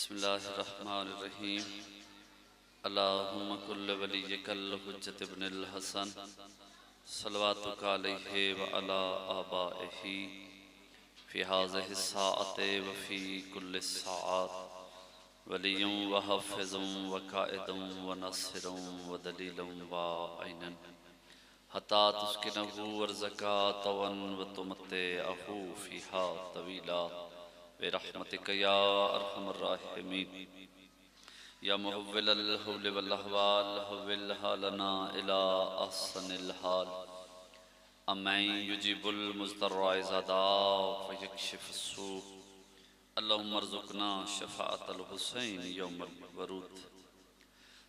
بسم اللہ الرحمن الرحیم اللہم کل ولیک الحجت ابن الحسن صلواتک علیہ وعلا آبائہ فی هذه الساعة وفی کل الساعات ولی وحافظ وقائد ونصر ودلیل وعینا حتی تسکنہ ورزکا طوان وتمتعہ فیہا طویلا برحمتک یا ارحم الراحمین یا محول الحول والاحوال حولها لنا الى احسن الحال امین یجیب المضطر اذا دعا فیکشف السوء اللہم ارزقنا شفاعت الحسین یوم الورود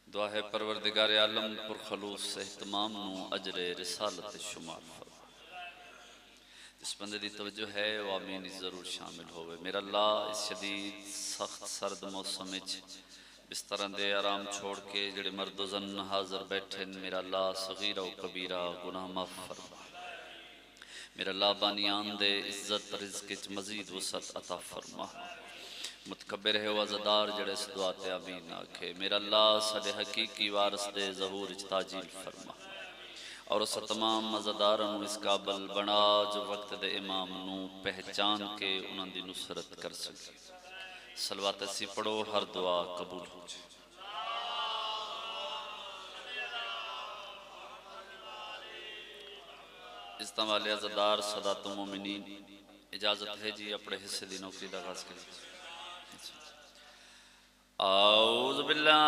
دعا ہے پروردگار عالم پر خلوص اہتمام نو اجر رسالت شمار فرما۔ اس بندے دی توجہ ہے وہ آمین ضرور شامل ہوئے۔ میرا اللہ اس شدید سخت سرد موسم بستر دے آرام چھوڑ کے جڑے مرد و زن حاضر بیٹھے میرا اللہ صغیرہ و کبیرہ گناہ معاف فرما۔ میرا اللہ بانیان دے عزت رزق وچ مزید وسعت عطا فرما۔ متکبر ہے وعزدار جڑے اس دعا تے آمین آکھے۔ میرا اللہ ساڈے حقیقی وارث دے ظہور وچ تاجیل فرما اور اس تمام مزداروں اس قابل بنا جو وقت دے امام نو پہچان کے انہاں دی نصرت کر سکے۔ صلوات اسی پڑھو ہر دعا قبول ہو جائے۔ اجتماع والے عزدار سادات مومنین اجازت ہے جی اپنے حصے دی نوکری دا آغاز کریں۔ اعوذ باللہ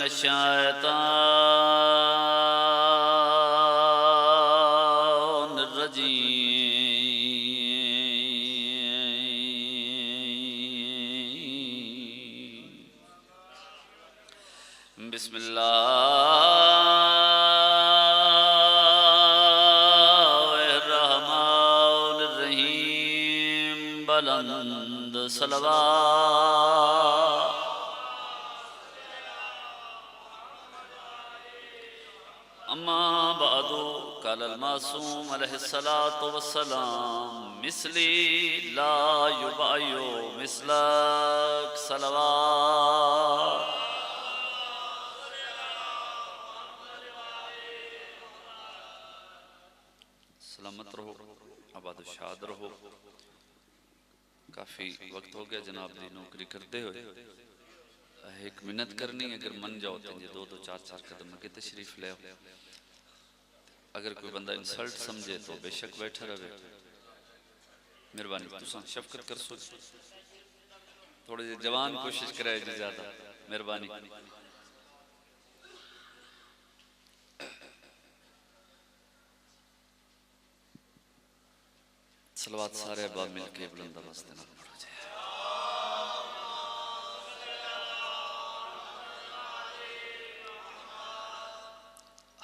الشیطان الرجیم بسم اللہ الرحمن الرحیم بلند صلوات اما بعد قال المعصوم علیہ الصلاة والسلام مثلی لا یبایو مثلک صلوات۔ سلامت رہو آباد و شاد رہو۔ کافی وقت ہو گیا جناب دی نوکری کرتے ہوئے، ایک منت کرنی اگر من جاؤ تو دو دو چار چار قدم کے تشریف لے ہو۔ اگر کوئی بندہ انسلٹ سمجھے تو بے شک بیٹھا رہے۔ مہربانی تساں شفقت کر سو، تھوڑے جوان کوشش کرے جی زیادہ مہربانی۔ صلوات سارے احباب مل کے بلند آواز دے نال پڑھو جائے۔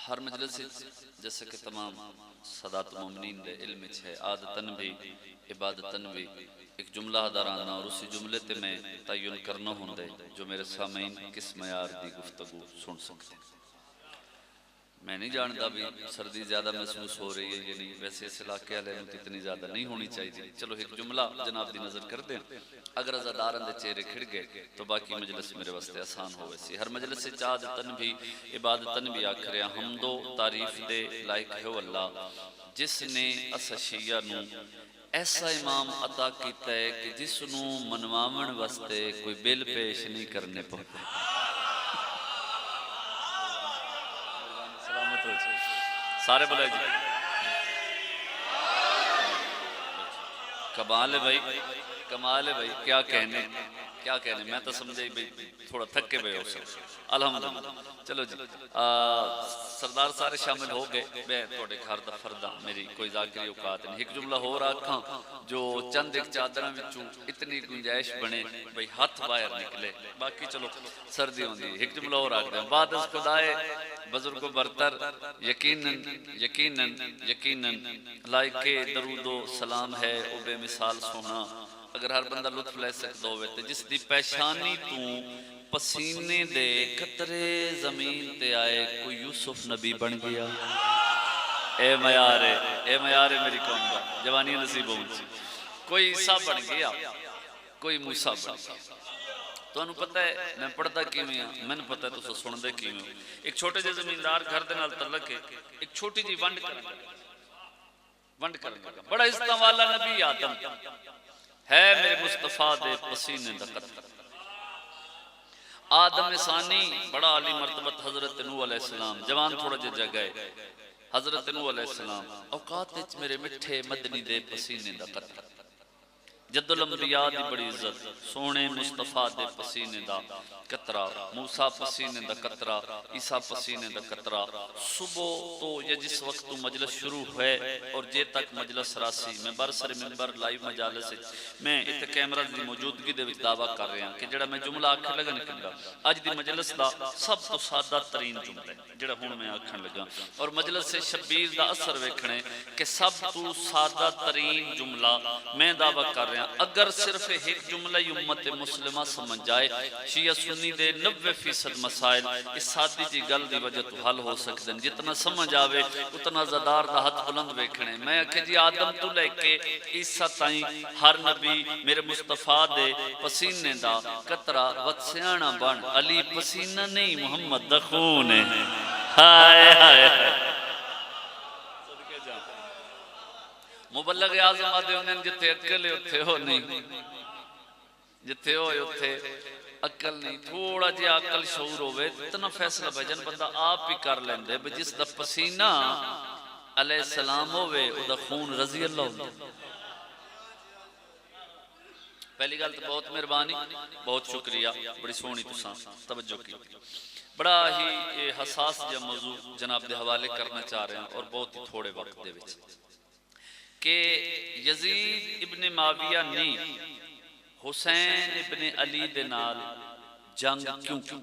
ہر مجلس جیسے کہ تمام سادات مومنین دے علم ہے عادتاً بھی عبادتاً بھی ایک جملہ دارانا اور اسی جملے تے میں تعین کرنا ہوں دے جو میرے سامعین کس معیار دی گفتگو سن سکتے ہیں۔ میں نہیں جانتا بھی سردی زیادہ محسوس ہو رہی ہے یہ نہیں، ویسے اس علاقے والے میں اتنی زیادہ نہیں ہونی چاہیے۔ چلو ایک جملہ جناب دی نظر کر دیں، اگر عزادارن دے چہرے کھڑ گئے تو باقی مجلس میرے واسطے آسان ہو ویسی۔ ہر مجلس سے عادتاً بھی عبادتاً بھی آکھ رہا حمد و تعریف دے لائق ہے اللہ جس نے اس شیعہ نو ایسا امام عطا کیتا ہے کہ جس نو منوامن واسطے کوئی بل پیش نہیں کرنے پڑتا۔ سارے بلائے جی کمال ہے بھائی، کمال ہے بھائی، کیا کہنے میں تو سمجھے بھائی تھوڑا تھک کے بھائی ہو سکتے الحمدللہ۔ چلو جی سردار سارے شامل ہو گئے، میں تھوڑے گھر دا فردہ میری کوئی ذاکری اوقات نہیں۔ ایک جملہ ہو رکھاں جو چند ایک چادرہ وچوں اتنی گنجائش بنے بھئی ہاتھ باہر نکلے، باقی چلو سردی ہوندی۔ ایک جملہ ہو رکھ دیں، بعد از خدائے بزرگ و برتر یقیناً لائق درود و سلام ہے او بے مثال سونا۔ اگر ہر بندہ لطف لے سکتا ہوئے تو جس دی پیشانی تو پسینے دے قطرے زمین تے آئے کوئی یوسف نبی بن گیا۔ اے معیار ہے، اے معیار ہے میری قوم کا، جوانی نصیب ہوں سی۔ کوئی عیسیٰ بن گیا، کوئی موسیٰ بن گیا۔ تو انہوں پتہ ہے میں پڑھتا کیویں ہاں، میں نے پتہ ہے تو سن دے کیویں۔ ایک چھوٹے جے زمیندار گھر دے نال تعلق ہے، ایک چھوٹی جی ونڈ کرنے لگا۔ بڑا عزت والا نبی آدم ہے میرے مصطفیٰ دے پسینے دا قطرہ۔ آدم ثانی بڑا عالی مرتبت حضرت نوح علیہ السلام، جوان تھوڑا جے جگہ حضرت نوح علیہ السلام اوقات وچ میرے مٹھے مدنی دے پسینے دا قطرہ۔ جد الانبیاء دی بڑی عزت، سونے مصطفیٰ دے پسینے دا قطرہ، موسیٰ پسینے دا قطرہ، عیسیٰ پسینے دا قطرہ۔ صبح تو یا جس وقت تو مجلس شروع ہوئے اور جے تک مجلس راسی، میں برسر ممبر لائیو مجالس میں اتنے کیمرہ دی موجودگی دے وچ دعویٰ کر رہے ہیں کہ جڑا میں جملہ آکھن لگا نکلگا آج دی مجلس دا سب تو سادہ ترین جملہ ہے جڑا ہون میں آکھن لگا، اور مجلس سے شبیر دا اثر ویکھنے کہ سب تو سادہ ترین جملہ میں دعویٰ کر رہے ہیں اگر صرف ایک جملہ امت مسلمہ سمجھ جائے شیعہ سنی دے 90% مسائل اس سادی جی گل دی وجہ تو حل ہو سکتے ہیں۔ جتنا سمجھ آوے اتنا زدار دا ہاتھ بلند ویکھنے۔ میں کہ جی آدم تو لے کے عیسیٰ تائیں ہر نبی میرے مصطفیٰ دے پسینے دا قطرہ وطسیانہ بن، علی پسینہ نہیں محمد دا خون ہے۔ ہائے ہائے مبلغ اعظم آدھے انہیں جتے عقل اتھے ہو نہیں، جتے ہو اتھے عقل نہیں، تھوڑا جی عقل شعور ہوئے اتنا فیصلہ بھجن بندہ آپ ہی کر لیندے جس دا پسینہ علیہ السلام ہوئے او دا خون رضی اللہ ہوتا۔ پہلی گل تو بہت مہربانی، بہت شکریہ، بڑی سونی تساں توجہ کی۔ بڑا ہی حساس جا موضوع جناب دے حوالے کرنا چاہ رہے ہیں اور بہت ہی تھوڑے وقت دے وچ کہ یزید ابن معاویہ نے حسین ابن علی دے نال جنگ کیوں کی؟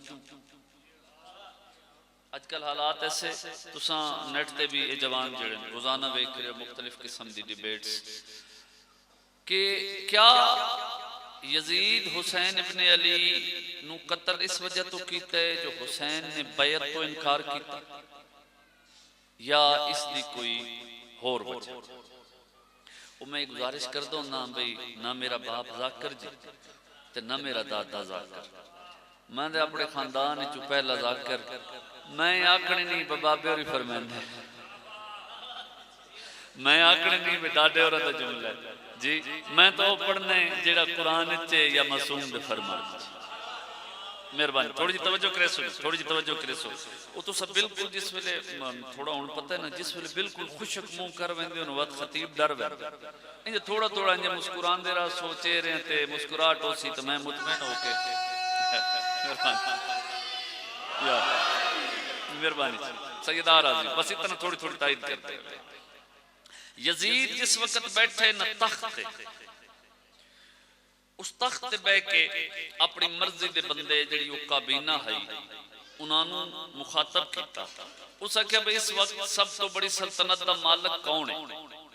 آج کل حالات ایسے تساں نیٹ تے بھی جوان جڑے روزانہ ویکھ رہے مختلف قسم دی ڈیبیٹس کہ کیا یزید حسین ابن علی نو قتل اس وجہ تو کیتا ہے جو حسین نے بیعت تو انکار کیتا یا اس دی کوئی اور وجہ؟ میں ایک گزارش کر دوں نہ میرا باپ ذاکر جی تے نہ میرا دادا ذاکر، میں دے اپنے خاندان چو پہلا ذاکر، میں آکھنے نہیں بابے اور فرمیندے، میں آکھنے نہیں ڈاڈے اور دا جملہ جی، میں تو پڑھنے جیڑا قرآن چے یا معصوم دے فرمان مہربانی تھوڑی جی توجہ کرے سو، تھوڑی جی توجہ کرے سو۔ وہ تو سب بالکل جس ویلے تھوڑا ہون پتہ ہے نا جس ویلے بالکل خوشک منہ کر ویندے انہوں وقت خطیب ڈر ویندے انجھے تھوڑا تھوڑا انجھے مسکران دے رہا سوچے رہے تے مسکراہٹ ہو سی تو میں مطمئن ہو کے مہربانی سیدہ راضی بس اتنا تھوڑی تھوڑی تائید کرتے ہیں۔ یزید جس وقت بیٹھے نہ تخت اس تخت بے کے اپنی مرضی دے بندے جڑی وہ کابینہ ہے انہوں مخاطب کیتا، اس آکھیا بھئی اس وقت سب تو بڑی سلطنت دا مالک کون ہے؟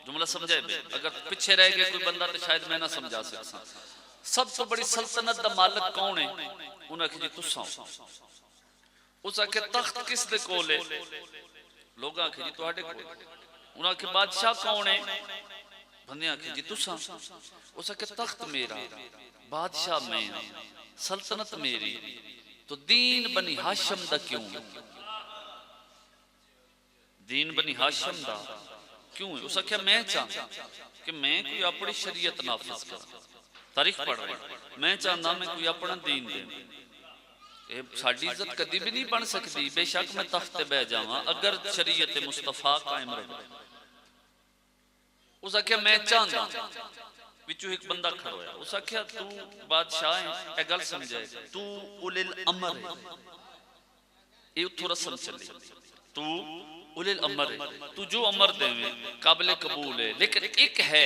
جملہ سمجھے بے اگر پچھے رہ گئے کوئی بندہ تو شاید میں نہ سمجھا سکتا۔ سب تو بڑی سلطنت دا مالک کون ہے؟ انہوں نے جی تساں، اس آکھیا تخت کس دے کولے؟ لوگ آکھے جی تو ہاڑے کولے، انہوں نے بادشاہ کون ہے؟ بندے آکھے جی تساں، اس آکھے تخت میرا، بادشاہ میں، سلطنت میری، تو دین بنی ہاشم دا کیوں؟ دین بنی ہاشم دا کیوں ہے؟ اس آکھے میں چاہتا کہ میں کوئی اپنی شریعت نافذ کرتا، تاریخ پڑھ رہے ہیں، میں چاہتا میں کوئی اپنا دین دیں، ساڑھی عزت کدی بھی نہیں بن سکتی، بے شک میں تخت بہ جاواں اگر شریعت مصطفیٰ قائم رہے۔ اس آکھیا میں چاہتا وچو ایک بندہ کھڑا ہویا، اس آکھیا تو بادشاہ ہے، اے گل سمجھائے تو اولی الامر ہے، یہ اتھو رسم چلی، تو اولی الامر ہے، تو جو امر دے میں قابل قبول ہے، لیکن ایک ہے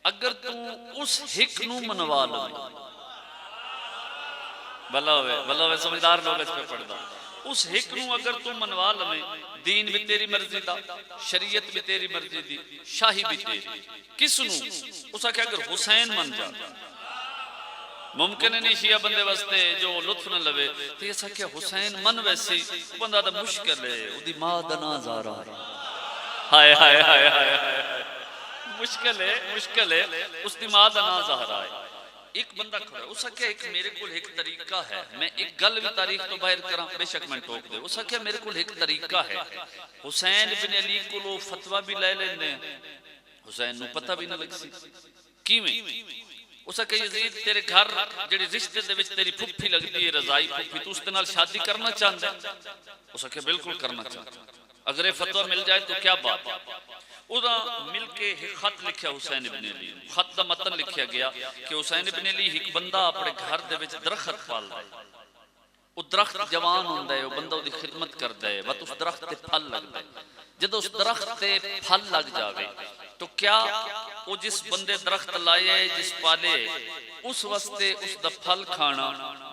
اگر تو اس حق نو منوا لو، بھلا ہوئے سمجھدار لوگ اس پہ پڑھ دا، اس حق نو اگر تو منوا لو، دین بھی تیری مرضی دا، شریعت بھی تیری مرضی دی، شاہی بھی تیری، کس نو؟ اس آکھے اگر حسین من جا ممکن ہے نہیں شیعہ بندے واسطے جو لطف نہ لوے تو یہ سکھے حسین من ویسی بندہ دا مشکل ہے وہ دی ماں دا نازارہ ہائے ہائے ہائے ہائے ہائے، مشکل ہے مشکل ہے. اس دی ماں دا نام زہرا ہے. ایک بندہ کھڑا ہے، اس آکھیا ایک میرے کول ایک طریقہ ہے، میں ایک گل بھی تاریخ تو باہر کراں، بے شک میں ٹوک دے. اس آکھیا میرے کول ایک طریقہ ہے، حسین بن علی کولو فتویٰ بھی لے لیندے ہیں، حسین نو پتہ بھی نہ لگ سی کیویں. اس آکھیا یزید تیرے گھر جڑی رشتے دے وچ تیری پھپھی لگدی ہے رضائی پھپھی، تو اس دے نال شادی کرنا چاہندا ہے؟ اس آکھیا بالکل کرنا چاہتا ہوں، اگر یہ فتویٰ مل جائے تو کیا بات ہے. ادا مل کے ایک خط لکھیا حسین ابن علی، خط دا متن لکھیا گیا کہ حسین ابن علی ایک بندہ اپنے گھر دے وچ درخت پال رہا ہے، وہ درخت جوان ہوندا ہے، وہ بندہ دی خدمت کردا ہے، بس اس درخت تے پھل لگدا ہے. جدو اس درخت تے پھل لگ جاوے تو کیا وہ جس بندے درخت لائے جس پالے اس واسطے اس دا پھل کھانا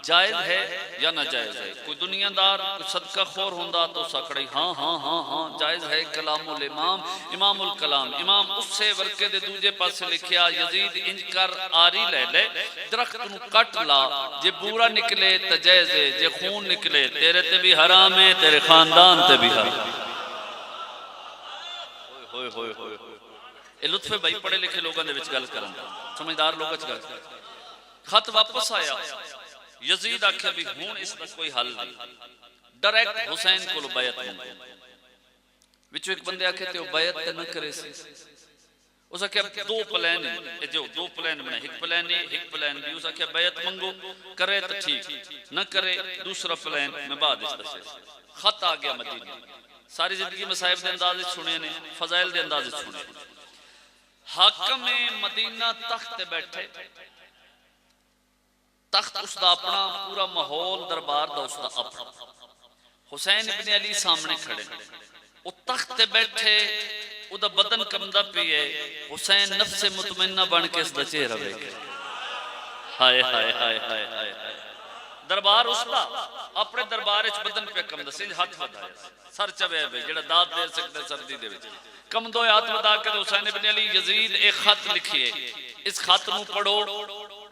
جائز ہے یا ناجائز ہے؟ کوئی دنیا دار کوئی صدقہ خور ہوندا تو سکڑی ہاں ہاں ہاں ہاں جائز ہے. کلام الامام امام الکلام امام اس سے ورکے دے دوجے پاس لکھیا یزید انج کر آری لے لے درخت نو کٹ لا، جے بورا نکلے تو جائز ہے، جے خون نکلے تیرے تے بھی حرام ہے، تیرے خاندان تے بھی حرام ہے. ہوئے ہوئے ہوئے ہوئے، یہ لطف ہے بھائی پڑھے لکھے لوگوں دے وچ گل کرن دا، سمجھدار لوگاں وچ گل کرن. خط واپس آیا، یزید آکھیا بھی ہون اس دا کوئی حل نہیں، ڈائریکٹ حسین کو بیعت منگو. وچوں ایک بندے آکھے تے وہ بیعت تے نہ کرے سی. اس آکھیا دو پلان ہیں، جو دو پلان بنے، ایک پلان اے ایک پلان بی. اس آکھیا بیعت منگو، کرے تو ٹھیک، نہ کرے دوسرا پلان میں بعد اس دسے. خط آ گیا مدینے، ساری زندگی مصائب دے انداز سنے نے، فضائل دے انداز سنے. حاکم مدینہ تخت بیٹھے، تخت اس دا اپنا پورا ماحول دربار دا اس دا اپنا. حسین ابن علی سامنے کھڑے، وہ تخت بیٹھے، وہ دا بدن کمدہ پیئے، حسین نفس مطمئنہ بن کے اس دا چہرہ بیٹھے. ہائے ہائے ہائے ہائے ہائے، دربار اس دا اپنے دربار اچ بدن پہ کمدہ سنج ہاتھ بدھایا، سر چوے بے جڑا داد دے سکتے سردی دے وچ کم دو ہاتھ بدا کے حسین ابن علی یزید ایک خط لکھیے، اس خط نو پڑھو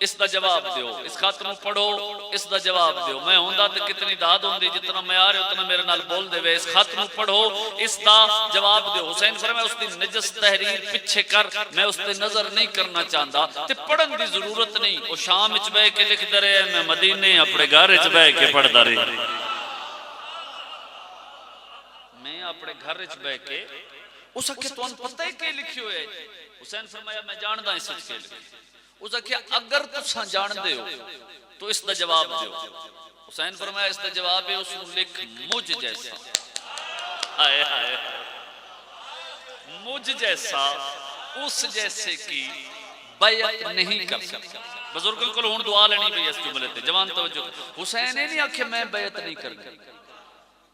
اس دا جواب دیو، اس خط نو پڑھو اس دا جواب دیو. میں ہوندا تے کتنی داد ہوندی، جتنا میں آ رہے اتنا میرے نال بول دے وے. اس خط نو پڑھو اس دا جواب دیو. حسین فرمایا اس دی نجس تحریر پیچھے کر، میں اس تے نظر نہیں کرنا چاہندا تے پڑھن دی ضرورت نہیں. وہ شام وچ بیٹھ کے لکھ دے رہے، میں مدینے اپنے گھر وچ بیٹھ کے پڑھدا رہی، میں اپنے گھر وچ بیٹھ کے. اس اکھے تو ان پتہ ہے کہ لکھی ہوئے؟ حسین فرمایا میں جاندا اس وچ کے لکھی. اس اکھے اگر تساں جان دے ہو تو اس دا جواب دیو. حسین فرمایا اس دا جواب ہے اس نے لکھ مجھ جیسا. ہائے ہائے، مجھ جیسا اس جیسے کی بیعت نہیں کر سکتا. بزرگوں کو ہون دعا لینی بھی اس جملے تے جوان توجہ. حسین نے نہیں آکھے میں بیعت نہیں کرنی،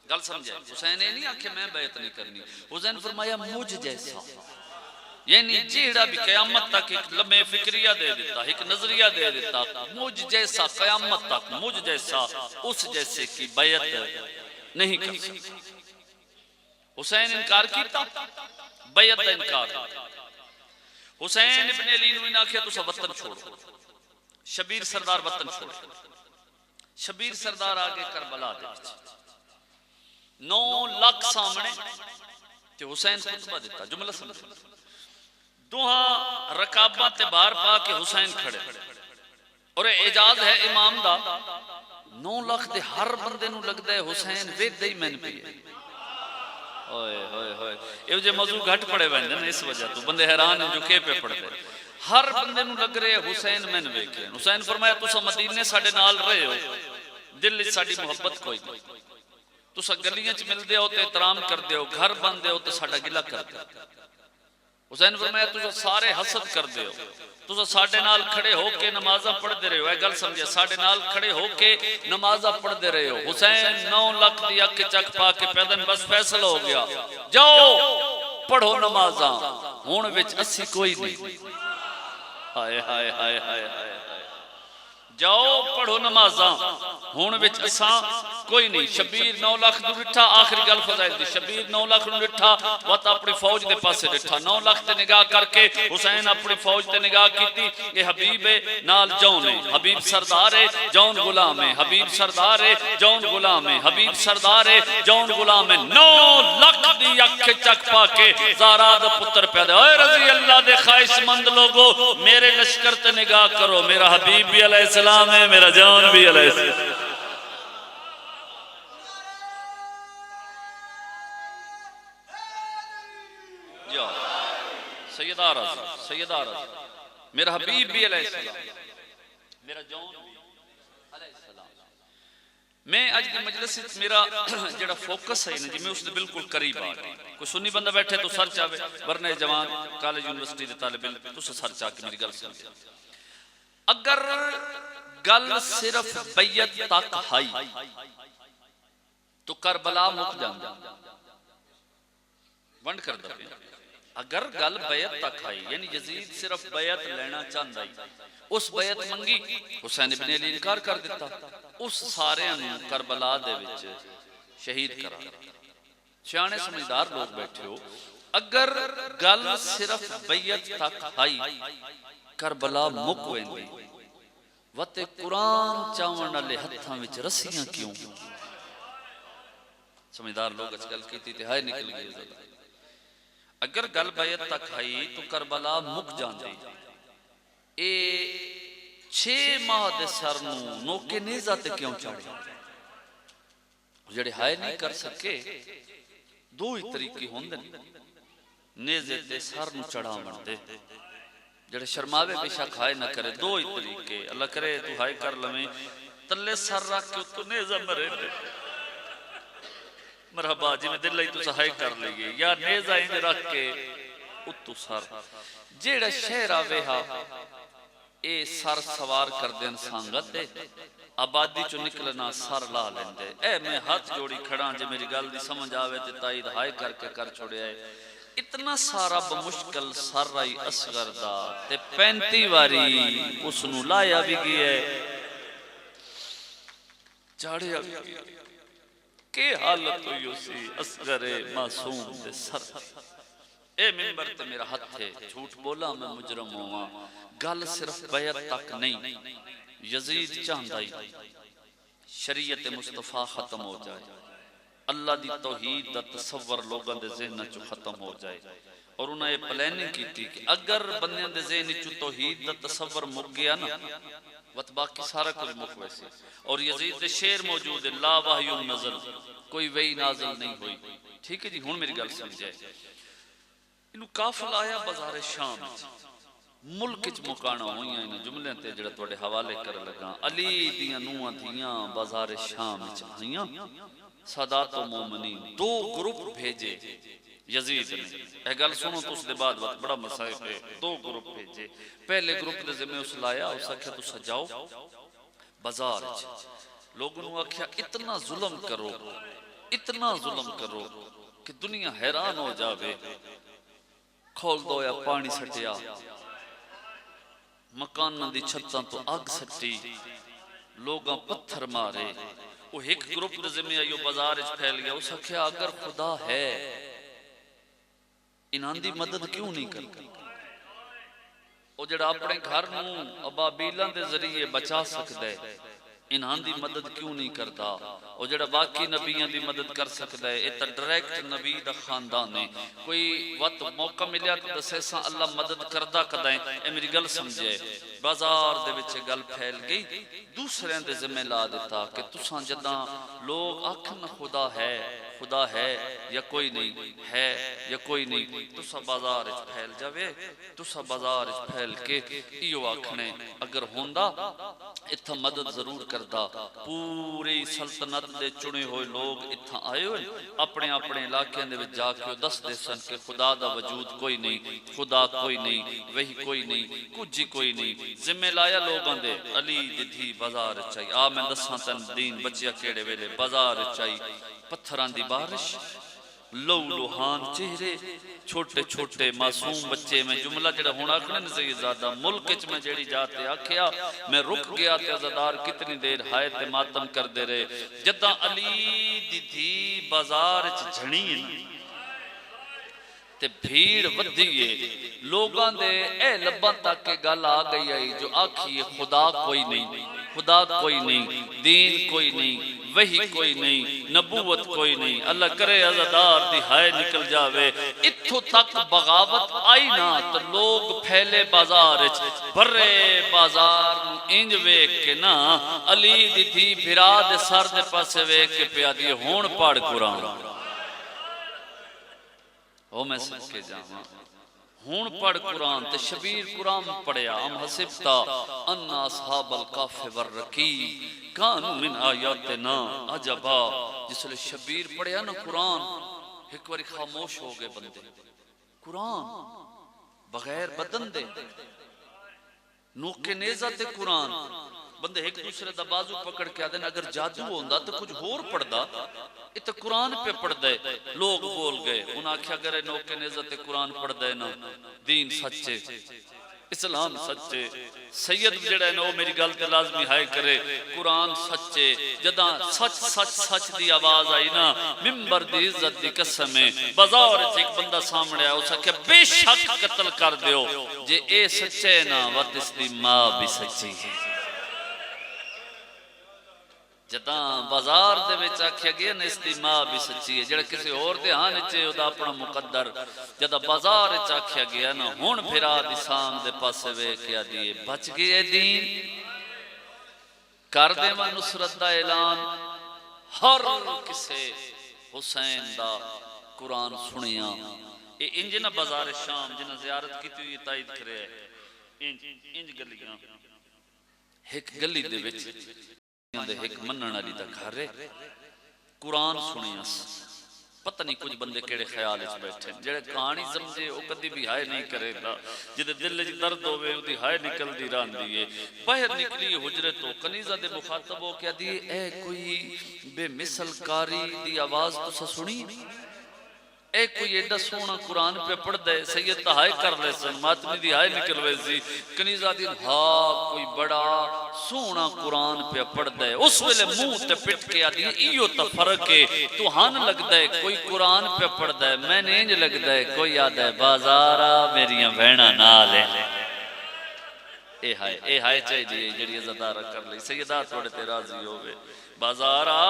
گل سمجھے، حسین نے نہیں آکھے میں بیعت نہیں کرنی. حسین فرمایا مجھ جیسا، یعنی جیڑا بھی قیامت تک ایک لمحے فکریہ دے دیتا، ایک نظریہ دے دیتا، مجھ جیسا قیامت تک مجھ جیسا اس جیسے کی بیعت نہیں کر سکتا. حسین انکار کیتا، بیعت دا انکار. حسین ابن علی نے انہاں کیا تسا وطن چھوڑو، شبیر سردار وطن چھوڑو. شبیر سردار آگے کربلا دے 9 لاکھ سامنے کہ حسین خطبہ دیتا. جملہ سمجھو، دوہاں رکابہ تے بار پا کے حسین کھڑے، اور اعجاز ہے امام دا 9 لاکھ دے ہر بندے نو لگ دے حسین وید دے میں پیئے. ہوئے ہوئے ہوئے، یہ جو موضوع گھٹ پڑے بہن دے اس وجہ تو بندے حیران ہیں جو کہ پہ پڑھتے. ہر بندے نو لگ رہے حسین میں نے ویکھے. حسین فرمایا تسا مدینے ساڑے نال رہے ہو، دل وچ ساڈی محبت کوئی نہیں. تسا گلیاں چ مل دے ہو تے احترام کر دے ہو، گھر بن دے ہو تے ساڈا گلہ کر دے. حسین فرمایا تسا سارے حسد کر دے ہو، تسا ساڈے نال کھڑے ہو کے نمازہ پڑھ دے رہے ہو. اے گل سمجھے، ساڈے نال کھڑے ہو کے نمازہ پڑھ دے رہے ہو. حسین 9 لاکھ دی اک چک پا کے پیدن بس فیصلہ ہو گیا، جاؤ پڑھو نمازاں، ہون وچ اسی کوئی نہیں. ہائے ہائے ہائے ہائے ہائے، جاؤ پڑھو نمازاں، ہون وچ اساں کوئی نہیں. شبیر 9 لاکھ نو ڈٹھا, آخری گل فضائل دی. شبیر 9 لاکھ نو ڈٹھا وقت اپنی فوج دے پاسے ڈٹھا, 9 لاکھ تے نگاہ کر کے حسین اپنی فوج تے نگاہ کیتی. یہ حبیب نال جون ہے, حبیب سردار ہے جون غلام ہے, حبیب سردار ہے جون غلام ہے, حبیب سردار ہے جون غلام ہے. 9 لاکھ دی اکھ چک پا کے زارا دا پتر پیدا. اے رضی اللہ دے خواہش مند لوگو, میرے لشکر تے نگاہ کرو, میرا حبیب بھی علیہ السلام ہے, میرا جون بھی علیہ السلام. سیدہ رضا, سیدہ رضا, میرا حبیب بھی علیہ السلام, میرا جون بھی علیہ السلام. میں آج کی مجلس میرا جڑا فوکس ہے جی, میں اس نے بالکل قریب آ گئی. کوئی سنی بندہ بیٹھے تو سر چاہے, ورنہ جوان کالج یونیورسٹی دے طالب علم تو سر چاہ کے میری گل سمجھے. اگر گل صرف بیعت تک ہائی تو کربلا مک جاندہ, ونڈ کر دے. اگر گل بیعت تک آئی یعنی یزید صرف بیعت لینا چاہتا ہے, اس بیعت منگی, حسین ابن علی انکار کر دیتا, اس سارے انہوں کربلا دے وچ شہید کرا. سیانے سمجھدار لوگ بیٹھے ہو, اگر گل صرف بیعت تک آئی کربلا مک ویندی, وتے قرآن چاون والے ہتھاں وچ رسیاں کیوں؟ سمجھدار لوگ اچ گل کیتی تے ہائے نکل گئی. اگر گل بیعت تک آئی تو کربلا مک جاندی. اے 6 ماہ دے سر نوکے نیزہ تے کیوں چاڑے؟ جڑے ہائے نہیں کر سکے دو ہی طریقے ہوندے, نیزے تے سر نو چڑھا مندے. جڑے شرماوے بے شک ہائے نہ کرے, دو ہی طریقے. اللہ کرے تو ہائے کر لمیں تلے سر رکھ کے تو نیزہ مرے دے, مرحبا جی میں دل لئی تو سہائی کر لئیے, یا نیزہ انج رکھ کے اتو سر. جیڑا شہر آوے ہا اے سر سوار کر دین سانگت دے, آبادی چو نکلنا سر لا لیندے. اے میں ہاتھ جوڑی کھڑا جے میری گل دی سمجھ آوے تے تائید ہائے کر کے کر چھوڑے آئے. اتنا سارا بمشکل سر رائی اصغر دا تے 35 واری اس نو لایا بھی گیا ہے, چاڑیا بھی گیا. کہ حالت ہوئی اسی اصغر معصوم دے سر. اے منبر تے میرا ہاتھ ہے, جھوٹ بولا میں مجرم ہوا. گل صرف بیعت تک نہیں, یزید چاہندائی شریعت مصطفیٰ ختم ہو جائے, اللہ دی توحید دا تصور لوگاں دے ذہن چو ختم ہو جائے. اور انہاں یہ پلاننگ کی تھی کہ اگر بندیاں دے ذہن چو توحید دا تصور مک گیا نا, وقت باقی سارا کچھ مک ویسے. اور یزید دے شعر موجود ہے, لا وحی نزل, کوئی وحی نازل نہیں ہوئی. ٹھیک ہے جی, ہون میری گل سمجھائے. انہوں کافل آیا بازار شام, ملک اچ مکانا ہوئیاں انہوں جملے تے جڑا توڑے حوالے کر لگا. علی دیاں نوہ دیاں بازار شام اچ آئیاں, سادات و مومنین 2 گروپ بھیجے یزید نے. اے گل سنو تو اس دے بعد وقت بڑا مسائب ہے. 2 گروپ بھیجے. پہلے گروپ دے ذمہ اس لایا, اس آکھیا تو سجاؤ بازار اچ. لوگوں نے آکھیا اتنا ظلم کرو, اتنا ظلم کرو کہ دنیا حیران ہو جاوے. کھول دو یا پانی سٹیا, مکانہ دی چھتاں تو آگ سٹی, لوگاں پتھر مارے. وہ ایک گروپ دے ذمہ آئیو بازار اچ پھیل گیا. اس کہا اگر خدا ہے انہاں دی مدد کیوں نہیں کرتا؟ وہ جڑا اپنے گھر نوں ابابیلاں دے ذریعے بچا سکتا ہے, انہاں دی مدد کیوں نہیں کرتا؟ وہ جڑا باقی نبیان دی مدد کر سکتا ہے, یہ تا ڈائریکٹ نبی دا خاندان ہے. کوئی وقت موقع ملیا تو دسیساں اللہ مدد کردہ کدائیں. اے میری گل سمجھے, بازار دے وچے گل پھیل گئی. دوسرے دے ذمہ لا دیتا کہ تساں جداں لوگ آکھن خدا ہے یا کوئی نہیں, ہے یا کوئی نہیں, تساں بازار اچ پھیل جاوے. تساں بازار اچ پھیل کے ایو آکھنے اگر ہوندہ اتھا مدد ضرور کردہ. پوری سلطنت دے چنے ہوئے لوگ اتھا آئے ہوئے, اپنے اپنے علاقے دے وچ جا کے دس دے سن کہ خدا دا وجود کوئی نہیں, خدا کوئی نہیں, وہی کوئی نہیں, کچھ کوئی نہیں. ذمہ لایا لوگاں دے, علی دی تھی بازار چاہی. آ میں دساں تن دین بچیا کیڑے ویلے بازار چاہی. پتھران دی بارش, لو لوہان چہرے چھوٹے چھوٹے معصوم بچے میں جملہ جڑا ہونا کھنے سے زیادہ ملک چ میں جڑی جاتے آکھیا میں رک گیا تے عزادار کتنی دیر ہائے تے ماتم کر دے رہے جدہ علی دی تھی بازار چ جھڑی تے بھیڑ ودھیے لوگاں دے اے لباں تک کے گل آ گئی آئی جو آکھیے خدا کوئی نہیں خدا کوئی نہیں دین کوئی نہیں وہی کوئی نہیں نبوت کوئی نہیں اللہ کرے عزادار دی ہائے نکل جاوے اتھو تک بغاوت آئی نا تو لوگ پھیلے بازار برے بازار انج ویک کے نا علی دی تھی بھرا دے سر دے پاسے ویک کے پیا دیئے ہون پاڑ قرآن او میں سب کے جاواں ہون پڑھ قرآن تے شبیر قرآن پڑھیا ام حسبتا ان اصحاب الکاف والرقی کانو من آیاتنا عجبا جس لئے شبیر پڑھیا نا قرآن ایک باری خاموش ہو گئے بندے قرآن بغیر بدن دے نوکے نیزہ تے قرآن بندے ایک دوسرے دا بازو پکڑ کے آدھے اگر جادو ہوندہ تو کچھ ہور پڑھ دا اتہ قرآن پہ پڑھ دے لوگ بول گئے انہاں کیا کرے نوکے نیزت قرآن پڑھ دے نا دین سچے اسلام سچے سید جڑا ہے نا وہ میری گل تے لازمی ہائے کرے قرآن سچے جدہ سچ سچ سچ دی آواز آئی نا ممبر دی عزت دی قسم ہے بازار ایک بندہ سامنے آیا اسا کہ بے شک قتل کر دیو جے اے سچے نا وقت اس دی ماں بھی سچی ہے جداں بازار دے وچ آکھیا گیا نا اس دی ماں بھی سچی ہے جڑا کسی اور دے ہاں نچے دا اپنا مقدر جداں بازار وچ آکھیا گیا نا ہن پھرا دی سام دے پاسے ویکھیا دیے بچ گئے دین کر دیواں نصرت دا اعلان ہر کسے حسین دا قرآن سنیاں اے انج نہ بازار شام جنہ زیارت کی تو یہ تائید کرے انج گلیاں ایک گلی دے وچ ایک منن علی دا گھر ہے قرآن سنیاں پتہ نہیں کچھ بندے کیڑے خیال اس بیٹھے جڑے کہانی سمجھے وہ کدی بھی ہائے نہیں کرے گا جدے دل وچ درد ہوئے وہ دی ہائے نکل دی ران دیئے باہر نکلی حجرے تو کنیزہ دے مخاطب ہو کیا دیئے اے کوئی بے مثل کاری دی آواز تو سا سنی اے کوئی ایڈا سونا قرآن پہ پڑھ دے سید تہائے کر لے سن ماتمی دی ہائے نکل ویسی کنیزہ دین ہاں کوئی بڑا سونا قرآن پہ پڑھ دے اس ویلے منہ تے پٹ کے آدھی ایو تا فرق ہے تو ہن لگ دے کوئی قرآن پہ پڑھ دے میں نے انج لگ دے کوئی آدھے ہے بازارہ میریاں بہنہ نال ہے اے ہائے چاہی جی جڑی عزدارہ کر لی سیدہ توڑے تے راضی ہوئے بازارہ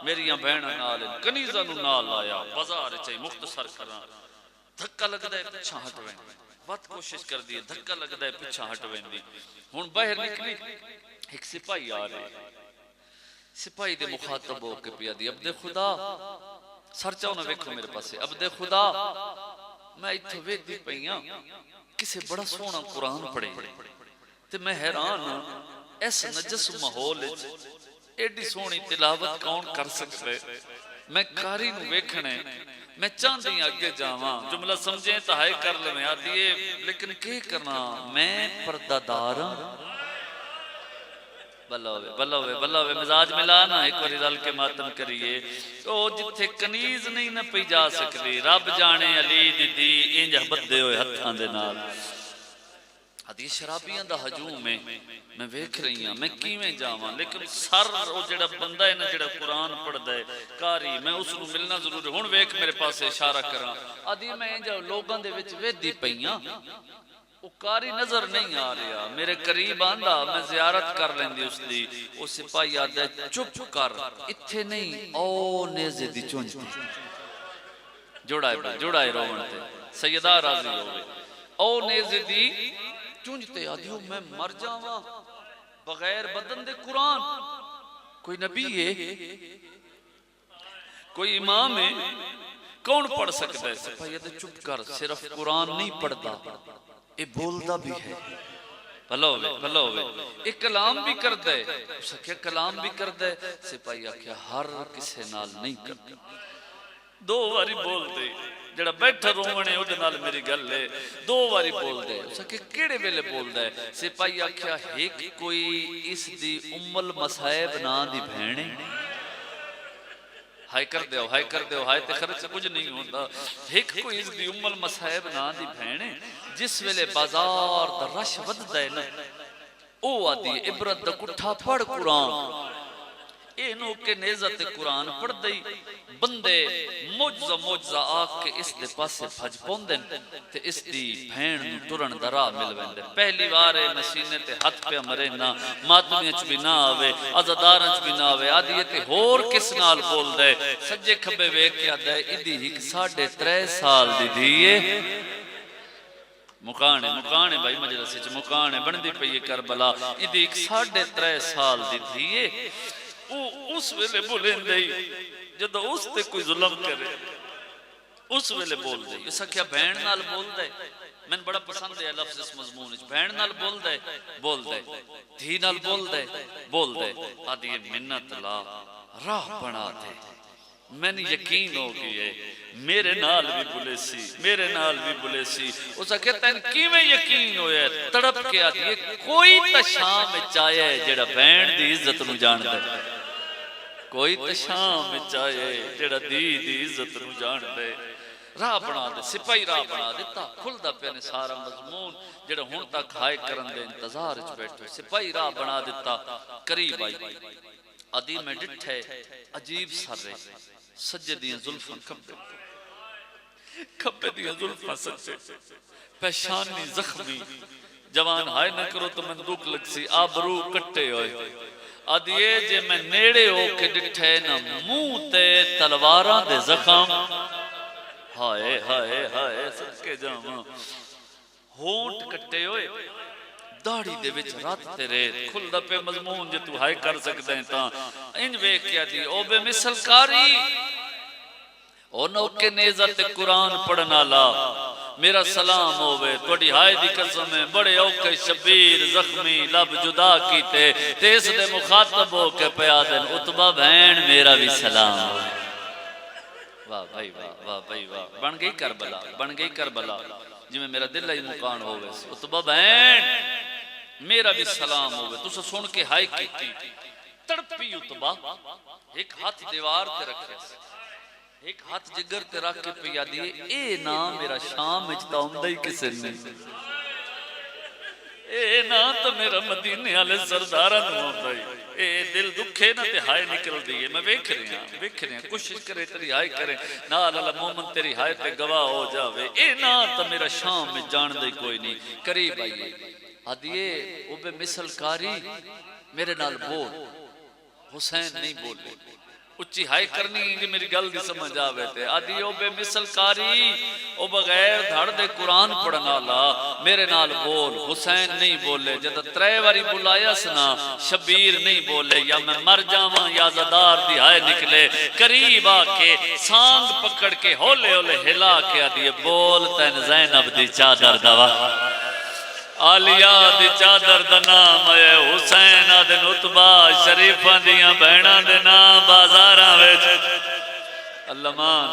میریاں بہنہ نال کنیزہ نو نال آیا بازار چاہی مختصر کرنا دھکا لگ دے پچھا ہٹ وین بات کوشش کر دیئے دھکا لگ دے پچھا ہٹ وین دی ہون باہر نکلی ایک سپاہی آ رہے سپاہی دے مخاطب ہو کے پیا دی عبد خدا سر چاہو نہ ویکھو میرے پاسے عبد خدا میں اتھو ویک دی پہیاں کسے بڑا سونا قرآن پڑھے تے میں حیران ایسا نجس محول ایڈی سونی تلاوت کون کر سکتے میں کاری نو ویکھنے میں چاندی آگے جاواں جملہ سمجھیں تہائی کر لے میں آتی ہے لیکن کیا کرنا میں پردادارا بلوے مزاج ملانا ایک وری رل کے ماتم کریے او جتھے کنیز نہیں نہ پی جا سکتی رب جانے علی دی انج بدے ہوئے ہتھاں دے نال حدیث شرابیاں دا ہجوم میں ویکھ رہی ہوں میں کیویں جاواں لیکن سر او جڑا بندہ ہے نا جڑا قرآن پڑھ دے کاری میں اس نو ملنا ضرور ہے ہن ویکھ میرے پاس اشارہ کراں آدھی میں جو لوگاں دے وچ ویدی پئیاں او کاری نظر نہیں آ رہا میرے قریب آندا میں زیارت کر لیندی اس دی او سپاہی آدھے چپ کر اتھے نہیں او نیزے دی چونج دی جوڑائے رومن تے سیدہ راضی ہوئے او نیزے دی چونجتے آدھیوں میں مر جاواں بغیر بدن دے قرآن کوئی نبی ہے کوئی امام ہے کون پڑھ سکتا ہے سپاہی دے چپ کر صرف قرآن نہیں پڑھتا اے بولدا بھی ہے بھلوے ایک کلام بھی کر دے اسے کیا کلام بھی کر دے سپاہی آکھیا ہر کسے نال نہیں کر دو واری بول دے جڑا بیٹھا رونے اودے نال میری گل ہے دو واری بول دے اسا کہ کیڑے ویلے بول دے سپاہی آکھیا ایک کوئی اس دی ام المصائب نا دی بہنے ہائے کر دیو ہائے کر دیو ہائے تے خرچ کچھ نہیں ہوتا ایک کوئی اس دی ام المصائب نا دی بھینے جس ویلے بازار دا رش ود دے نا او آدھی عبرت دا کٹھا پڑھ قرآن اے نو کے نیزت قرآن پڑھ دئی بندے موجزہ آگ کے اس دے پاسے بھج پوندن تے اس دی بھین نو ٹرن درا مل ویندے پہلی وارے مسینے تے ہاتھ پہ مرے نا ماتمیاں چ بھی نہ آوے عزاداراں چ بھی نہ آوے آدھی تے ہور کس نال بول دے سجے کھبے ویکھ کے آدھے ادھی ہک 3.5 سال دی دیئے مکانے بھائی مجلس وچ مکانے بندی پئی کربلا ادھی 3.5 سال دی دیئے اس ویلے بولیں دئی جدو اس تے کوئی ظلم کرے اس ویلے بول دئی اس کیا بہن نال بول دے میں بڑا پسند ہے لفظ اس مضمون بہن نال بول دے دھی نال بول دے آدھی منت لا راہ بنا دے میں نے یقین ہو گئی میرے نال بھی بولے سی اس کہتا ہے کیویں یقین ہویا تڑپ کے آدھی کوئی تا شام چاہے جڑا بہن دی عزت نو جان دے کوئی تا شام چاہے جڑا دی عزت نو جان دے راہ بنا دے سپاہی راہ بنا دیتا کھل دا پینے سارا مضمون جڑا ہون تک ہائے کرن دے انتظار اچ بیٹھو سپاہی راہ بنا دیتا قریب آئی آدھی میں ڈٹھے عجیب سر رہے سجے دیاں ظلفاں کھپے دیاں ظلفاں سجے پیشانی زخمی جوان ہائے نہ کرو تو میں دکھ لگ سی آبرو کٹے ہوئے آدھیے جے میں نیڑے ہو کے ڈٹھے نہ منہ تے تلواراں دے زخم ہائے ہائے ہائے سکے جاواں ہونٹ کٹے ہوئے داڑھی دے وچ رات تیرے کھل دا پہ مضمون جے تو ہائے کر سکتے ہیں تاں انج ویکھ کیا دی او بے مثل کاری او نو کے نیزت قرآن پڑھنا لا میرا سلام ہوئے توڑی ہائے دی قسم ہے بڑے اوکے شبیر زخمی لب جدا کیتے تیس دے مخاطب ہو کے پیادن اتبا بہن میرا بھی سلام ہوئے واہ بھائی واہ بھائی واہ بن گئی کربلا جی میں میرا دل ہی مکان ہوئے اتبا بہن میرا بھی سلام ہوئے تو سن کے ہائے کی تڑپی اتبا ایک ہاتھ دیوار تے رکھے ایک ہاتھ جگر تے رکھ کے پیا دیئے اے نا میرا شام اجتا ہوں ہی کسے نہیں اے نا تو میرا مدینے والے سرداران ہوں اے دل دکھے نا تے ہائے نکل دیئے میں ویکھ رہے ہیں کوشش کرے تیری ہائے کرے نال اللہ مومن تیری ہائے تے گواہ ہو جاوے اے نا تو میرا شام میں جان دے کوئی نہیں قریب آئیے آدھیے او بے مثل کاری میرے نال بول حسین نہیں بولے اچھی ہائے کرنی کہ میری گل دی سمجھ آوے تھے آدھی او بے مثل کاری او بغیر دھڑ دے قرآن پڑھنا لا میرے نال بول حسین نہیں بولے جدہ 3 واری بلایا سنا شبیر نہیں بولے یا میں مر جاواں یا زدار دی ہائے نکلے قریب آکے سانگ پکڑ کے ہولے ہولے ہلا کے آدھی بول تین زینب دی چادر دوا آلیہ دی چادر دا نام ہے حسین دے نتبہ شریفہ دیاں بہنہ دے نام بازاراں ویچ اللہمان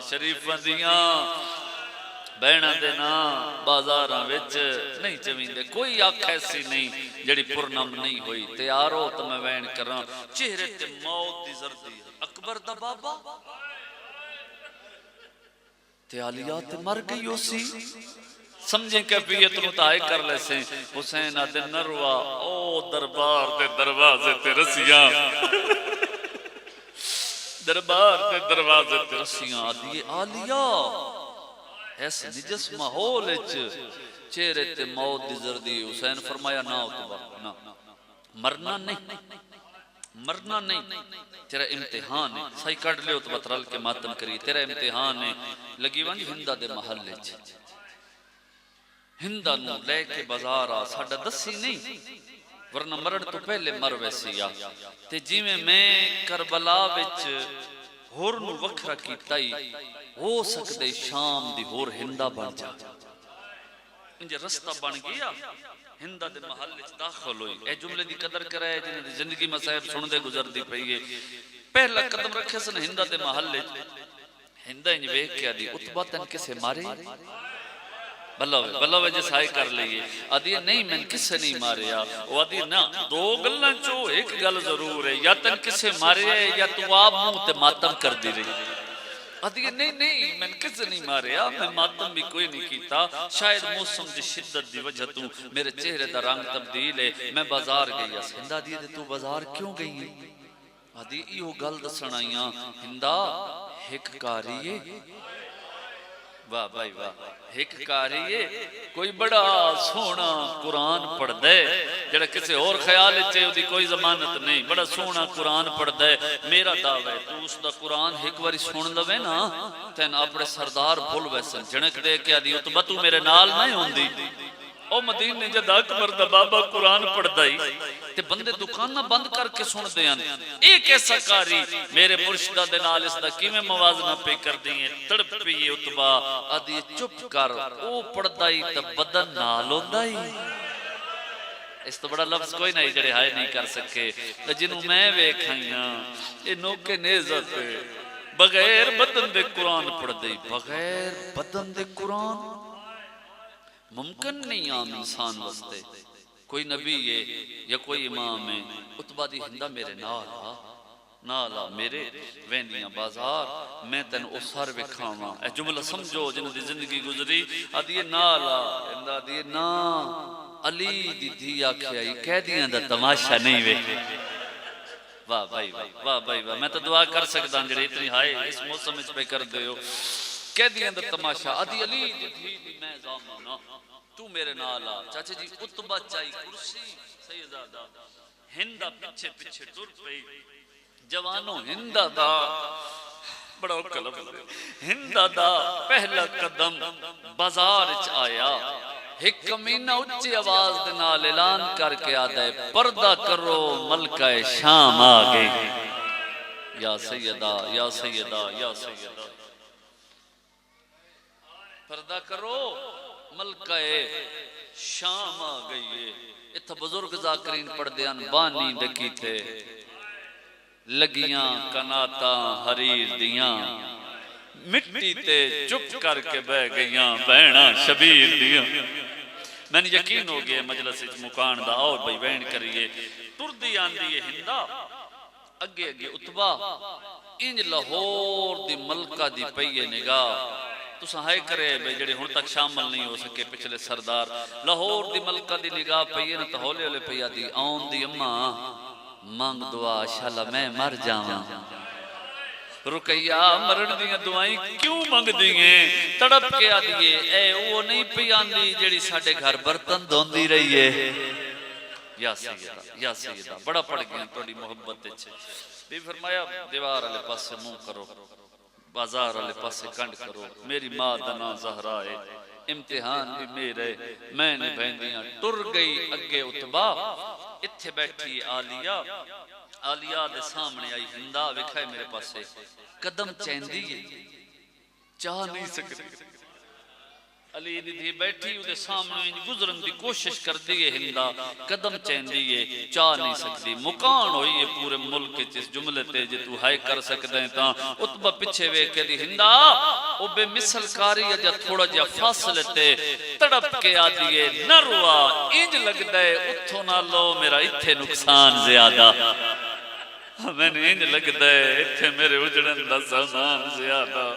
شریفہ دیاں بہنہ دے نام بازاراں ویچ نہیں چوین دے کوئی آنکھ ایسی نہیں جڑی پرنم نہیں ہوئی تیارو تو میں وین کر رہا ہوں چہرے تے موت دی زردی اکبر دا بابا تے آلیہ تے مر گئی ہو سی سمجھیں کیفیت نو تائے کر لے سے حسین آدھے نروا او دربار دے دروازے تے رسیاں دربار دے دروازے تے رسیاں آدھیے آلیہ ایسے نجس ماحول چہرے تے موت دی زردی حسین فرمایا نہ اتبا مرنا نہیں تیرا امتحان ہے صحیح کڑ لے اتبا ترل کے ماتم کری تیرا امتحان ہے لگی ونج ہندہ دے محلے ہندہ نو لے کے بازارہ ساڑھا دسی نہیں ورنہ مرن تو پہلے مر ویسی یا تے جی میں کربلا وچ ہور نو وکھرا کی تائی ہو سکتے شام دی ہور ہندہ بن جا انجھے رستہ بن گیا ہندہ دے محل داخل ہوئی اے جملے دی قدر کرائے جنہیں دی زندگی مسائب سن دے گزر دی پہیے پہلا قدم رکھے سن ہندہ دے محل ہندہ انجھے بیک کیا دی اتبا تن کسے مارے بلو جس ہائے کر لیے آدھی نہیں میں کسے نہیں ماریا وہ آدھی نا دو گلن چو ایک گل ضرور ہے یا تن کسے ماریا ہے یا تو آپ منہ تے ماتم کر دی رہی آدھی نہیں میں کسے نہیں ماریا میں ماتم بھی کوئی نہیں کیتا شاید موسم دی شدت دی وجہ تو میرے چہرے دا رنگ تبدیل ہے میں بازار گئی اس ہندہ دی تو بازار کیوں گئی ہے آدھی ایہو گل دسن آئیاں ہندہ ہک کاریے واہ بھائی واہ ایک کاریے کوئی بڑا سونا قرآن پڑھ دے جڑا کسی اور خیال چاہے دی کوئی ضمانت نہیں بڑا سونا قرآن پڑھ دے میرا دعوی تو اس دا قرآن ایک باری سن لوے نا تین اپنے سردار بھول ویسن جنک دے کے آدھی اتبا تو میرے نال نہیں ہوندی او مدین نے جد اکبر دا بابا قرآن پڑھ دائی تے بندے دکانہ بند کر کے سن دیاں ایک ایسا کاری میرے مرشدہ دے نال اس دا کیمیں موازنہ پہ کر دیئے تڑپ پیئے اتبا آدھی چپ کر او پڑھ دائی تا بدن نال ہو دائی اس تو بڑا لفظ کوئی نہیں جڑے ہائے نہیں کر سکے جنہوں میں ویکھائیاں یہ نوکے نیزت بغیر بدن دے قرآن پڑھ دائی بغیر بدن دے قرآن ممکن نہیں عام انسان وستے کوئی نبی ہے یا کوئی امام ہے اتبا دی ہندہ میرے نالا میرے ویندیاں بازار میں تین اسار وکھاواں اے جملہ سمجھو جنہوں دی زندگی گزری آدھی نالا ہندہ دی نا علی دی دیا کھیائی کہہ دیاں دا تماشا نہیں وے واہ بھائی واہ بھائی واہ میں تو دعا کر سکتا ہوں جڑے اتنی ہائے اس موسم اس پہ کر دے ہو کہہ دیاں دا تماشا آدھی علی دی دھی میں زامنا تو میرے نالا چاچے جی اتبا چاہی کرسی سیدادہ ہندہ پچھے پچھے ٹر پئی جوانوں ہندہ دا بڑا کلب ہندہ دا پہلا قدم بازار چ آیا ایک کمینہ اچھی آواز دنال اعلان کر کے آدھے پردہ کرو ملکہ شام آگئی یا سیدہ یا سیدہ یا سیدہ پردہ کرو ملکہ شام آگئی ہے اتھا بزرگ ذاکرین پڑھ دیاں بانی ڈکی تھے لگیاں کناتا حریر دیاں مٹی تے چپ کر کے بہ گئیاں بہنا شبیر دیاں میں نے یقین ہو گیا مجلس مکان دا اور بھئی بہن کریے ٹر دی آندی ہندہ اگے اگے اتبا انج لاہور دی ملکہ دی پئیے نگاہ تو سہائے کرے بے جڑے ہن تک شامل نہیں ہو سکے پچھلے سردار لاہور دی ملکہ دی نگاہ پئیے نہ تو ہولے ہولے پئیا دی آن دی اماں مانگ دعا شالا میں مر جاواں رکیہ مرن دیاں دعائیں کیوں مانگ دیئے تڑپ کے آدھئے اے وہ نہیں پیان دی جڑی ساڑھے گھر برتن دون دی رہی ہے یا سیدہ بڑا پڑ گیا توڑی محبت چھے بھی فرمایا دیوار علی پاس سے منہ کرو بازار علی پاس سے کنڈ کرو میری ماں دنا زہرائے امتحان بھی میرے میں نے بہندیاں ٹر گئی اگے اتبا اتھے بیٹھی آلیہ دے سامنے آئی ہندہ وکھائے میرے پاس سے قدم چیندی ہے چاہ نہیں سکتے علی دی بیٹھی دے سامنے گزرن دی کوشش کر دیئے ہندہ قدم چیندی ہے چاہ نہیں سکتی مکان ہوئی ہے پورے ملک جس جملے تے جے تو ہائے کر سکتے ہیں تاں اتبا پچھے وے کے دی ہندہ او بے مثل کاری جا تھوڑا جا فاصلے تے تڑپ کے آدھیے نہ روا انج لگ دے اتھو نہ لو میرا اتھے نقصان زیادہ میں نے انج لگ دے اتھے میرے اجڑن دا سامان زیادہ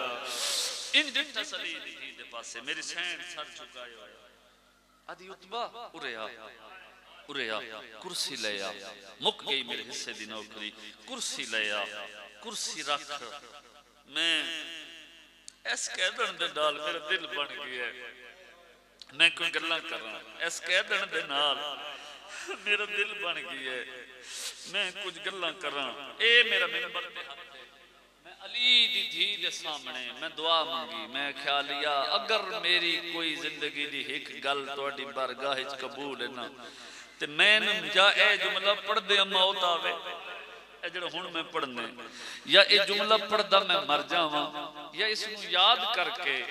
انج ڈٹھا سلی دی دے پاسے میری سین سر چکائے آدھی اتبا اریا کرسی لیا مک گئی میرے حصے دی نوکری کرسی لیا کرسی رکھ میں ایس قیدن دے ڈال میرا دل بن گیا میں کوئی گلہ کر رہا ہوں ایس قیدن دے نال میرا دل بن گیا میں کچھ گلہ کر رہا ہوں اے میرا منبر دے ہاتھ ہے میں علی دی دھی دے سامنے میں دعا مانگی میں خیالیا اگر میری کوئی زندگی دی ایک گل توڑی بارگاہ قبول ہے نا تے میں جا اے جملہ پڑھ دے موت آوے اے جڑا ہن میں پڑھنے یا اے جملہ پڑھ دا میں مر جاواں یا اس کو یاد کر کے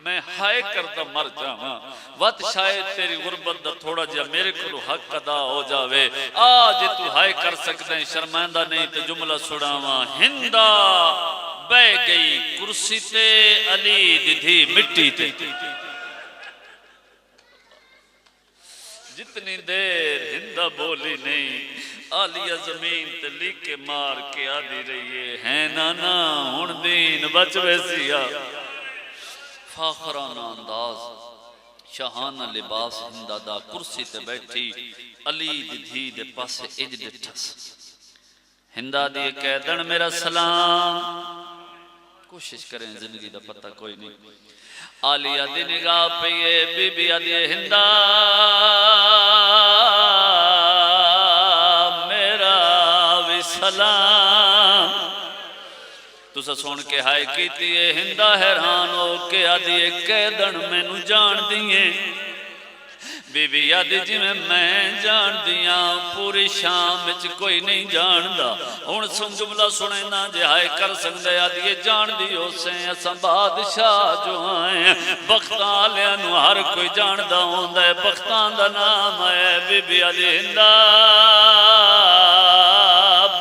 میں ہائے کردہ مر جاواں وقت شاید تیری غربت دا تھوڑا جا میرے کو حق ادا ہو جاوے آج تو ہائے کر سکتے ہیں شرمندہ نہیں تو جملہ سڑاواں ہندہ بے گئی کرسی تے علی دی دھی مٹی تے جتنی دیر ہندہ بولی نہیں آلیہ زمین تے لیکے مار کے آدھی رہی ہے نانا ہن دین بچ ویسیا فاخرانہ انداز شاہانہ لباس ہندہ دا کرسی تے بیٹھی علی دی دھی دے پاسے اج ڈٹھس ہندہ دی قیدن میرا سلام کوشش کریں زندگی دا پتہ کوئی نہیں آلیہ دی نگاہ پہ یہ بی بی آدھی ہندہ میرا بھی سلام تُسا سن کے ہائے کیتی ہے ہندہ حیران ہو کے آدھی قیدن میں نو جان دیئے بی بی آدھی جی میں جان دیاں پوری شام وچ کوئی نہیں جان دا ہن سن جملہ سنے نا جے ہائے کر سکدے آدھی جان دیو سے اساں بادشاہ جو آئیں بختاں لیاں نو ہر کوئی جان دا ہوندا ہے بختاں دا نام ہے بی بی آدھی ہندا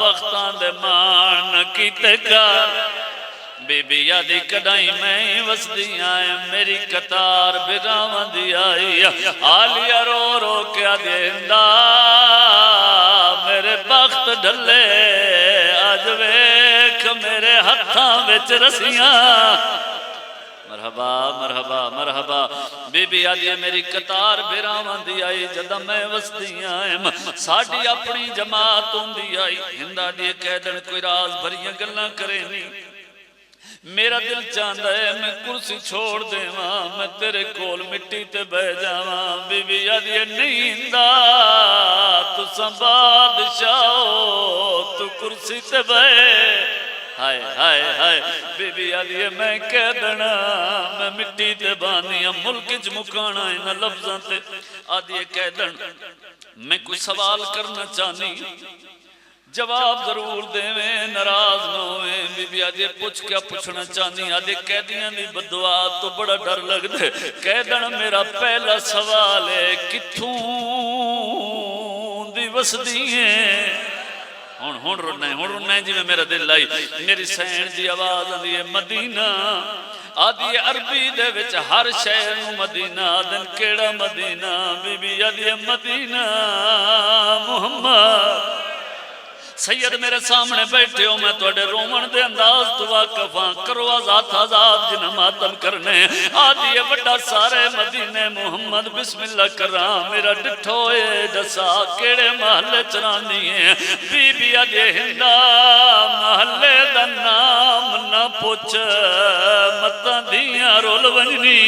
بختاں دے مان کیتے کر بی بی آدھی کڑائی میں وسدی آئے میری قطار بگاوہ دی آئی آلیہ رو رو کے آدھی ہندہ میرے بخت ڈھلے آج ویک میرے ہتھاں وچ رسیاں مرحبا مرحبا مرحبا بی بی آدھی میری قطار بگاوہ دی آئی جدہ میں وسدی آئے ساڑھی اپنی جماعت ہوں دی آئی ہندہ دی قیدن کوئی راز بھریاں گلنا کرے نہیں میرا دل چاہتا ہے میں کرسی چھوڑ دے ماں میں تیرے کول مٹی تے بہ جاواں بی بی آدھی نہیں ہندا تو بادشاہ ہو تو کرسی تے بہ ہائے ہائے ہائے بی بی آدھی میں کہہ دینا میں مٹی تے باندیاں ملک جمکانا انہا لفظاں تے آدھی کہہ دینا میں کوئی سوال کرنا چاہنی جواب ضرور دے میں ناراض نہ ہوئے بی بی آدھے پوچھ کیا پوچھنا چاہنی آدھے قیدیاں دی بدعا تو بڑا ڈر لگ دے قیدن میرا پہلا سوال ہے کتھوں دی وسدی ہیں ہون رنے جی میں میرا دل لائی میری سین دی آواز آدھی ہے مدینہ آدھی عربی دے وچ ہر شہر مدینہ آدھن کیڑا مدینہ بی بی آدھی مدینہ محمد سید میرے سامنے بیٹھے ہو میں توڑے رومن دے انداز تو واقفاں کرو آزاد آزاد جنہ ماتم کرنے آدھی بڑا سارے مدینے محمد بسم اللہ کرام میرا ڈٹھوئے دسا کیڑے محلے چرانی ہیں بی بی آدھی ہندہ محلے دا نام نہ پوچھ متہ دیاں رول ونجنی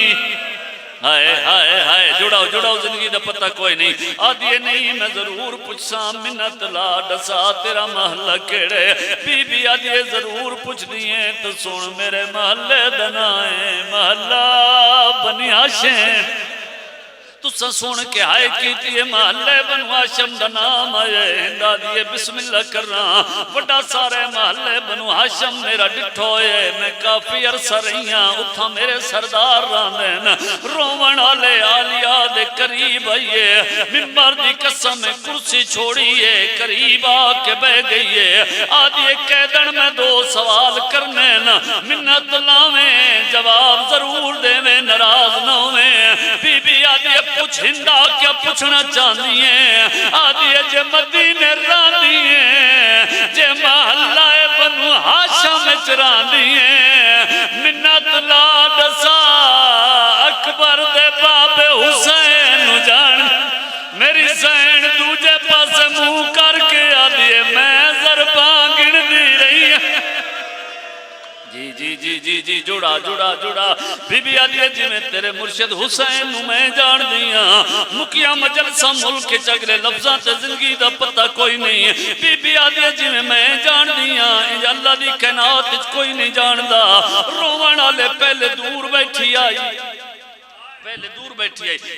ہائے ہائے ہائے جڑاؤ زندگی دا پتہ کوئی نہیں آدھی نہیں میں ضرور پوچھساں منت لا ڈسا تیرا محلہ کیڑے بی بی آدھی ضرور پوچھ دیئے تو سن میرے محلے دنائیں محلہ بنی ہاشم تو سن کے آئے کیتی ہے محلے بنو ہاشم دا نام آئے ہندہ دیئے بسم اللہ کر رہا بڑا سارے محلے بنو ہاشم میرا ڈٹھوئے میں کافی عرصہ رہیاں اتھا میرے سردار راندین رومن آلے آلیہ دے قریب آئیے ممبر دی قسم میں کرسی چھوڑیے قریب آکے بہ گئیے آدھی قیدن میں دو سوال کرنے نا منت لاویں جواب ضرور دے میں ناراض نہ ہوئے بی بی آدھی پوچھ ہندہ کیا پوچھنا چاہنی ہے آدھی جے مدینے راندی ہے جے محلہ بنو ہاشم چراندی ہے منت لا ڈسا اکبر دے باب حسین جان میری سین دوجے پاس منہ کر کے آدھی میں ضرباں گن دی رہی ہے جی جڑا بی بی آدھی جی میں تیرے مرشد حسین نو میں جان دیاں مکیہ مجلسہ ملک چگلے لفظاں تے زندگی دا پتہ کوئی نہیں بی بی آدھی جی میں جان دیاں انجا اللہ دی کائنات کوئی نہیں جان دا روان آلے پہلے دور بیٹھی آئی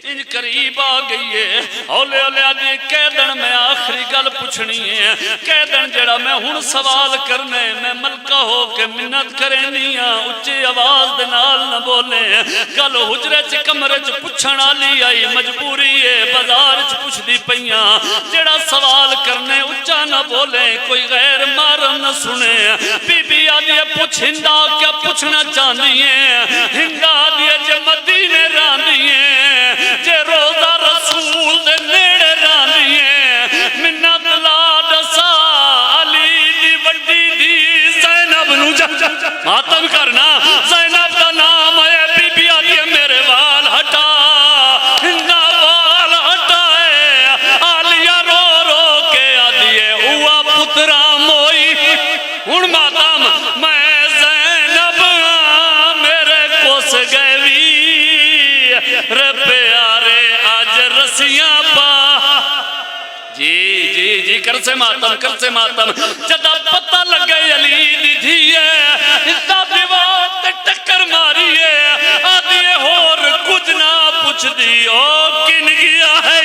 انج قریب آ گئی ہے اولے آدھی قیدن میں آخری گل پوچھنی ہے قیدن جڑا میں ہن سوال کرنے میں ملکہ ہو کے منت کرینیاں اچھی آواز دنال نہ بولے گل حجرے چ کمرے چ پوچھن آلی آئی مجبوری ہے بازار چ پوچھ دی پئیاں جڑا سوال کرنے اچھا نہ بولے کوئی غیر مارم نہ سنے بی بی آدھی پوچھ ہندہ کیا پوچھنا چاہنی ہے ہندہ آدھی جے مدینے راندی ہے جے روزہ رسول دے پیارے آج رسیاں پا جی کر سے ماتم جدہ پتہ لگے علی دی دھیے دا دیوات ٹکر ماری ہے آدھے اور کچھ نہ پوچھ دی او کن گیا ہے